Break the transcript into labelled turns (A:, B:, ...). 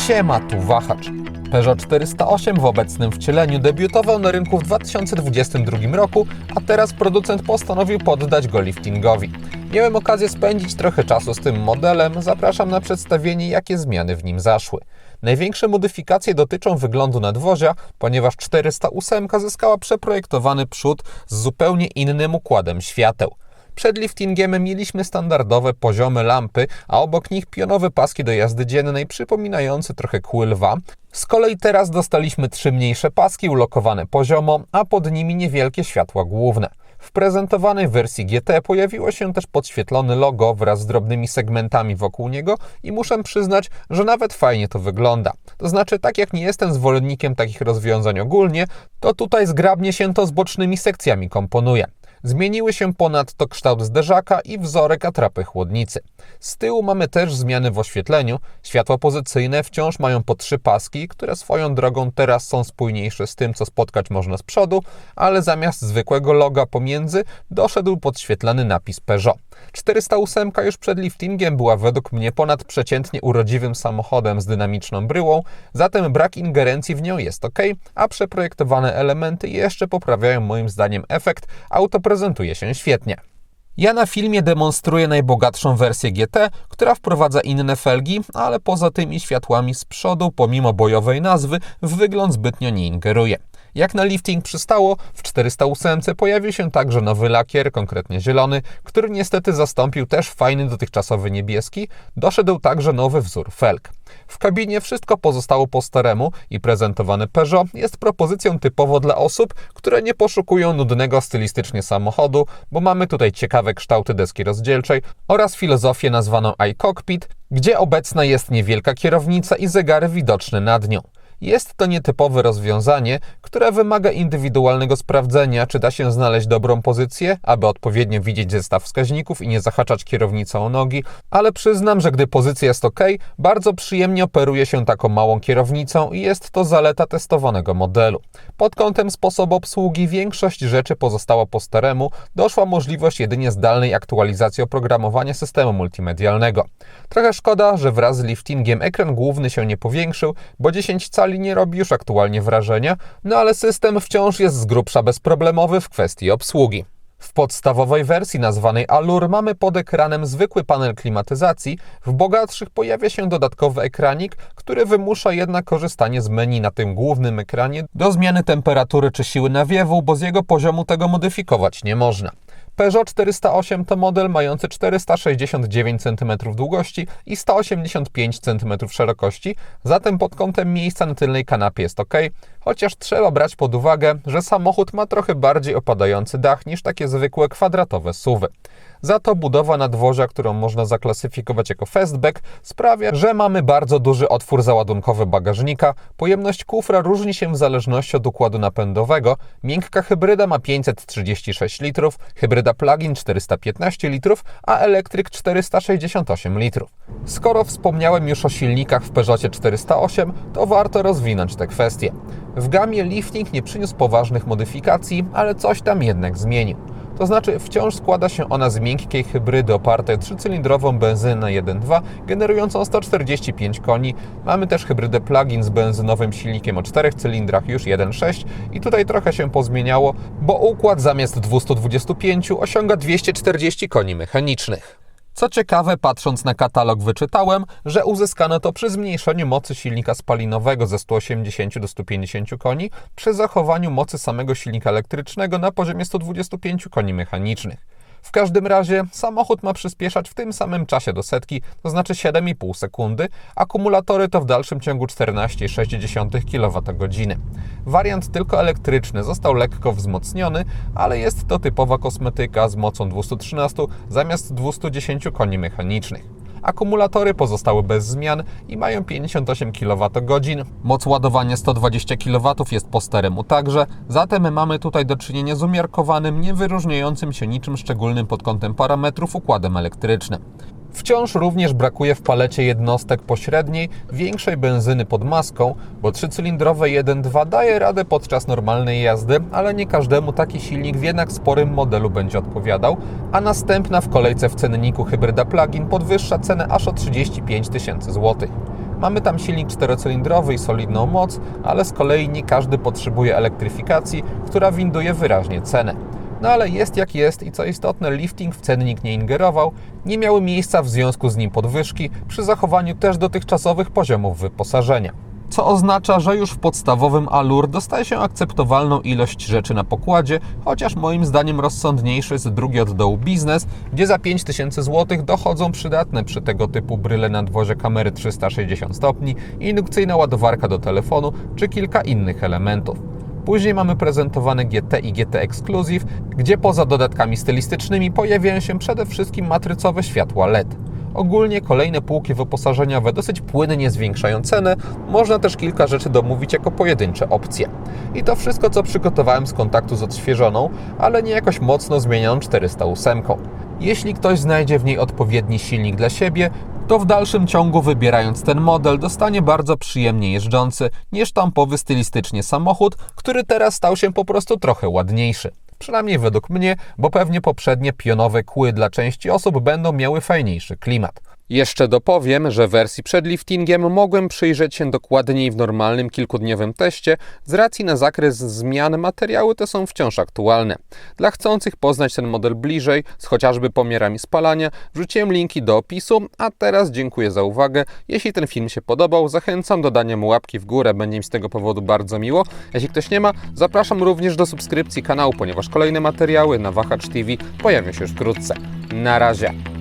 A: Siema, tu Wahacz. Peugeot 408 w obecnym wcieleniu debiutował na rynku w 2022 roku, a teraz producent postanowił poddać go liftingowi. Miałem okazję spędzić trochę czasu z tym modelem, zapraszam na przedstawienie, jakie zmiany w nim zaszły. Największe modyfikacje dotyczą wyglądu nadwozia, ponieważ 408 zyskała przeprojektowany przód z zupełnie innym układem świateł. Przed liftingiem mieliśmy standardowe poziome lampy, a obok nich pionowe paski do jazdy dziennej przypominające trochę kły lwa. Z kolei teraz dostaliśmy 3 mniejsze paski ulokowane poziomo, a pod nimi niewielkie światła główne. W prezentowanej wersji GT pojawiło się też podświetlone logo wraz z drobnymi segmentami wokół niego i muszę przyznać, że nawet fajnie to wygląda. To znaczy, tak jak nie jestem zwolennikiem takich rozwiązań ogólnie, to tutaj zgrabnie się to z bocznymi sekcjami komponuje. Zmieniły się ponadto kształt zderzaka i wzorek atrapy chłodnicy. Z tyłu mamy też zmiany w oświetleniu. Światła pozycyjne wciąż mają po 3 paski, które swoją drogą teraz są spójniejsze z tym, co spotkać można z przodu, ale zamiast zwykłego loga pomiędzy doszedł podświetlany napis Peugeot. 408 już przed liftingiem była według mnie ponadprzeciętnie urodziwym samochodem z dynamiczną bryłą, zatem brak ingerencji w nią jest ok, a przeprojektowane elementy jeszcze poprawiają moim zdaniem efekt. Auto prezentuje się świetnie. Ja na filmie demonstruję najbogatszą wersję GT, która wprowadza inne felgi, ale poza tymi światłami z przodu, pomimo bojowej nazwy, w wygląd zbytnio nie ingeruje. Jak na lifting przystało, w 408 pojawił się także nowy lakier, konkretnie zielony, który niestety zastąpił też fajny dotychczasowy niebieski. Doszedł także nowy wzór felg. W kabinie wszystko pozostało po staremu i prezentowany Peugeot jest propozycją typowo dla osób, które nie poszukują nudnego stylistycznie samochodu, bo mamy tutaj ciekawe kształty deski rozdzielczej oraz filozofię nazwaną iCockpit, gdzie obecna jest niewielka kierownica i zegary widoczne nad nią. Jest to nietypowe rozwiązanie, które wymaga indywidualnego sprawdzenia, czy da się znaleźć dobrą pozycję, aby odpowiednio widzieć zestaw wskaźników i nie zahaczać kierownicą o nogi, ale przyznam, że gdy pozycja jest ok, bardzo przyjemnie operuje się taką małą kierownicą i jest to zaleta testowanego modelu. Pod kątem sposobu obsługi większość rzeczy pozostała po staremu, doszła możliwość jedynie zdalnej aktualizacji oprogramowania systemu multimedialnego. Trochę szkoda, że wraz z liftingiem ekran główny się nie powiększył, bo 10 cali nie robi już aktualnie wrażenia, no ale system wciąż jest z grubsza bezproblemowy w kwestii obsługi. W podstawowej wersji nazwanej Allure mamy pod ekranem zwykły panel klimatyzacji, w bogatszych pojawia się dodatkowy ekranik, który wymusza jednak korzystanie z menu na tym głównym ekranie do zmiany temperatury czy siły nawiewu, bo z jego poziomu tego modyfikować nie można. Peugeot 408 to model mający 469 cm długości i 185 cm szerokości, zatem pod kątem miejsca na tylnej kanapie jest ok, chociaż trzeba brać pod uwagę, że samochód ma trochę bardziej opadający dach niż takie zwykłe kwadratowe SUV-y. Za to budowa nadwozia, którą można zaklasyfikować jako fastback, sprawia, że mamy bardzo duży otwór załadunkowy bagażnika. Pojemność kufra różni się w zależności od układu napędowego. Miękka hybryda ma 536 litrów, hybryda plug-in 415 litrów, a elektryk 468 litrów. Skoro wspomniałem już o silnikach w Peugeotie 408, to warto rozwinąć te kwestie. W gamie lifting nie przyniósł poważnych modyfikacji, ale coś tam jednak zmienił. To znaczy wciąż składa się ona z miękkiej hybrydy opartej o 3-cylindrową benzynę 1.2 generującą 145 koni. Mamy też hybrydę plug-in z benzynowym silnikiem o 4 cylindrach już 1.6 i tutaj trochę się pozmieniało, bo układ zamiast 225 osiąga 240 koni mechanicznych. Co ciekawe, patrząc na katalog wyczytałem, że uzyskano to przy zmniejszeniu mocy silnika spalinowego ze 180 do 150 koni, przy zachowaniu mocy samego silnika elektrycznego na poziomie 125 koni mechanicznych. W każdym razie samochód ma przyspieszać w tym samym czasie do setki, to znaczy 7,5 sekundy, akumulatory to w dalszym ciągu 14,6 kWh. Wariant tylko elektryczny został lekko wzmocniony, ale jest to typowa kosmetyka z mocą 213 zamiast 210 koni mechanicznych. Akumulatory pozostały bez zmian i mają 58 kWh. Moc ładowania 120 kW jest po staremu także, zatem mamy tutaj do czynienia z umiarkowanym, nie wyróżniającym się niczym szczególnym pod kątem parametrów układem elektrycznym. Wciąż również brakuje w palecie jednostek pośredniej większej benzyny pod maską, bo 3-cylindrowe 1.2 daje radę podczas normalnej jazdy, ale nie każdemu taki silnik w jednak sporym modelu będzie odpowiadał, a następna w kolejce w cenniku hybryda plug-in podwyższa cenę aż o 35 000 złotych. Mamy tam silnik 4-cylindrowy i solidną moc, ale z kolei nie każdy potrzebuje elektryfikacji, która winduje wyraźnie cenę. No ale jest jak jest i co istotne, lifting w cennik nie ingerował, nie miały miejsca w związku z nim podwyżki przy zachowaniu też dotychczasowych poziomów wyposażenia. Co oznacza, że już w podstawowym Allure dostaje się akceptowalną ilość rzeczy na pokładzie, chociaż moim zdaniem rozsądniejszy jest drugi od dołu Biznes, gdzie za 5000 zł dochodzą przydatne przy tego typu bryle nadwozie kamery 360 stopni, indukcyjna ładowarka do telefonu czy kilka innych elementów. Później mamy prezentowane GT i GT Exclusive, gdzie poza dodatkami stylistycznymi pojawiają się przede wszystkim matrycowe światła LED. Ogólnie kolejne półki wyposażeniowe dosyć płynnie zwiększają cenę, można też kilka rzeczy domówić jako pojedyncze opcje. I to wszystko, co przygotowałem z kontaktu z odświeżoną, ale nie jakoś mocno zmienioną 408. Jeśli ktoś znajdzie w niej odpowiedni silnik dla siebie, to w dalszym ciągu wybierając ten model dostanie bardzo przyjemnie jeżdżący, niesztampowy stylistycznie samochód, który teraz stał się po prostu trochę ładniejszy. Przynajmniej według mnie, bo pewnie poprzednie pionowe kły dla części osób będą miały fajniejszy klimat. Jeszcze dopowiem, że wersji przed liftingiem mogłem przyjrzeć się dokładniej w normalnym kilkudniowym teście, z racji na zakres zmian materiały te są wciąż aktualne. Dla chcących poznać ten model bliżej, z chociażby pomiarami spalania, wrzuciłem linki do opisu, a teraz dziękuję za uwagę. Jeśli ten film się podobał, zachęcam do dania mu łapki w górę, będzie mi z tego powodu bardzo miło. Jeśli ktoś nie ma, zapraszam również do subskrypcji kanału, ponieważ kolejne materiały na Wahacz TV pojawią się już wkrótce. Na razie!